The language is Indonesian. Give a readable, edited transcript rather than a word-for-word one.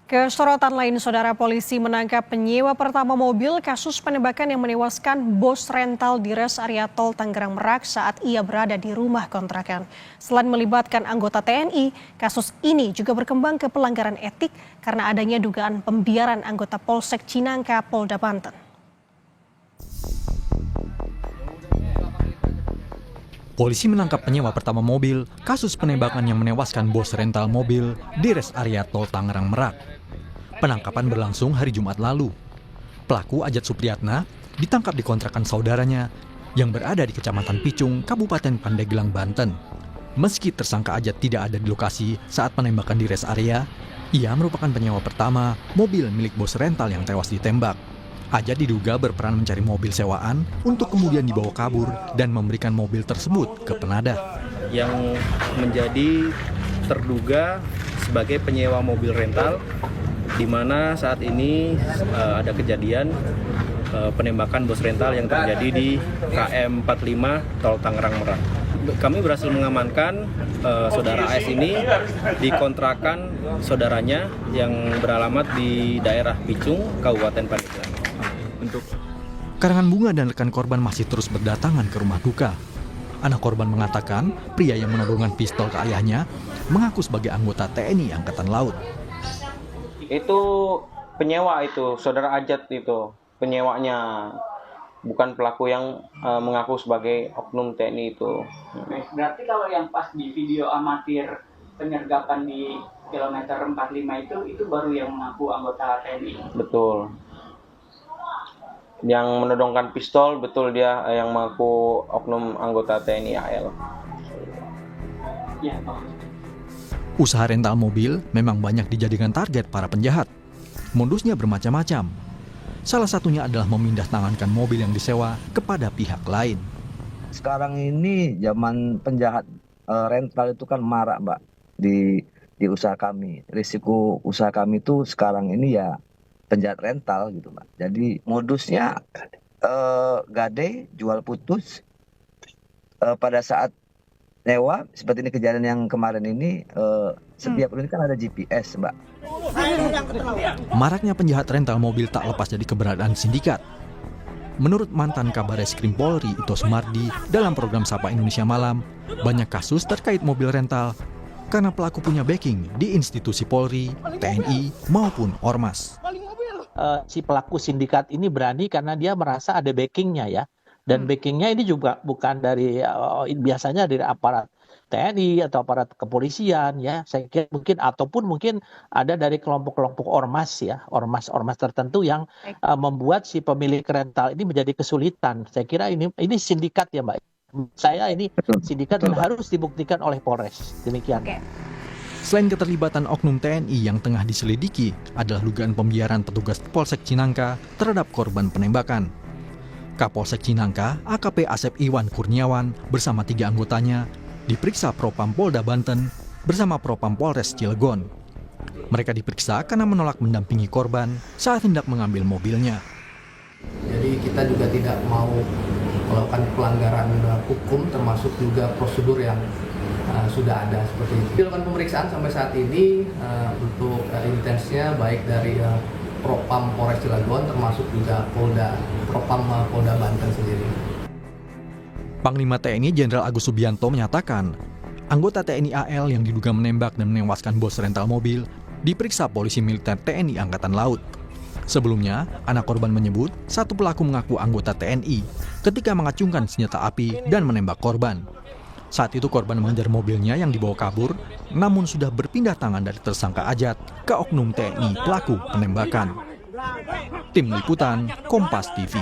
Kesorotan lain, saudara, polisi menangkap penyewa pertama mobil kasus penembakan yang menewaskan bos rental di res area tol Tangerang Merak saat ia berada di rumah kontrakan. Selain melibatkan anggota TNI, kasus ini juga berkembang ke pelanggaran etik karena adanya dugaan pembiaran anggota Polsek Cinangka, Polda Banten. Polisi menangkap penyewa pertama mobil kasus penembakan yang menewaskan bos rental mobil di res area tol Tangerang Merak. Penangkapan berlangsung hari Jumat lalu. Pelaku Ajat Supriyatna ditangkap di kontrakan saudaranya yang berada di Kecamatan Picung, Kabupaten Pandeglang, Banten. Meski tersangka Ajat tidak ada di lokasi saat penembakan di res area, ia merupakan penyewa pertama mobil milik bos rental yang tewas ditembak. Ajat diduga berperan mencari mobil sewaan untuk kemudian dibawa kabur dan memberikan mobil tersebut ke penadah. Yang menjadi terduga sebagai penyewa mobil rental, di mana saat ini ada kejadian penembakan bos rental yang terjadi di KM 45 Tol Tangerang Merak. Kami berhasil mengamankan saudara AS ini di kontrakan saudaranya yang beralamat di daerah Picung, Kabupaten Pandeglang. Karangan bunga dan rekan korban masih terus berdatangan ke rumah duka. Anak korban mengatakan pria yang menodongkan pistol ke ayahnya mengaku sebagai anggota TNI Angkatan Laut. Itu penyewa, itu saudara Ajat, itu penyewanya, bukan pelaku yang mengaku sebagai oknum TNI itu. Berarti kalau yang pas di video amatir penyergapan di kilometer 45 itu baru yang mengaku anggota TNI? Betul. Yang menodongkan pistol, betul dia yang mengaku oknum anggota TNI AL. Ya, Pak. Usaha rental mobil memang banyak dijadikan target para penjahat. Modusnya bermacam-macam. Salah satunya adalah memindahtangankan mobil yang disewa kepada pihak lain. Sekarang ini zaman penjahat rental itu kan marak, Mbak, di usaha kami. Risiko usaha kami itu sekarang ini ya penjahat rental gitu, Mbak. Jadi modusnya gade, jual putus. Pada saat nyewa, seperti ini kejadian yang kemarin ini, setiap unit kan ada GPS, Mbak. Maraknya penjahat rental mobil tak lepas dari keberadaan sindikat. Menurut mantan Kabar Reskrim Polri Ito Sumardi dalam program Sapa Indonesia Malam, banyak kasus terkait mobil rental karena pelaku punya backing di institusi Polri, TNI maupun Ormas. Si pelaku sindikat ini berani karena dia merasa ada backingnya ya. Dan backingnya ini juga bukan dari biasanya dari aparat TNI atau aparat kepolisian ya. Saya kira mungkin ada dari kelompok-kelompok ormas ya, ormas tertentu yang membuat si pemilik rental ini menjadi kesulitan. Saya kira ini sindikat ya, Mbak. Saya ini sindikat dan harus dibuktikan oleh Polres. Demikian. Oke. Selain keterlibatan oknum TNI yang tengah diselidiki adalah dugaan pembiaran petugas Polsek Cinangka terhadap korban penembakan. Kapolsek Cinangka, AKP Asep Iwan Kurniawan bersama 3 anggotanya diperiksa Propam Polda Banten bersama Propam Polres Cilegon. Mereka diperiksa karena menolak mendampingi korban saat hendak mengambil mobilnya. Jadi kita juga tidak mau melakukan pelanggaran hukum, termasuk juga prosedur yang sudah ada seperti itu. Dilakukan pemeriksaan sampai saat ini untuk intensnya baik dari Propam Polres Cilegon termasuk juga Propam Polda Banten sendiri. Panglima TNI Jenderal Agus Subianto menyatakan, anggota TNI AL yang diduga menembak dan menewaskan bos rental mobil diperiksa polisi militer TNI Angkatan Laut. Sebelumnya, anak korban menyebut satu pelaku mengaku anggota TNI ketika mengacungkan senjata api dan menembak korban. Saat itu korban mengejar mobilnya yang dibawa kabur, namun sudah berpindah tangan dari tersangka Ajat ke oknum TNI pelaku penembakan. Tim Liputan, Kompas TV.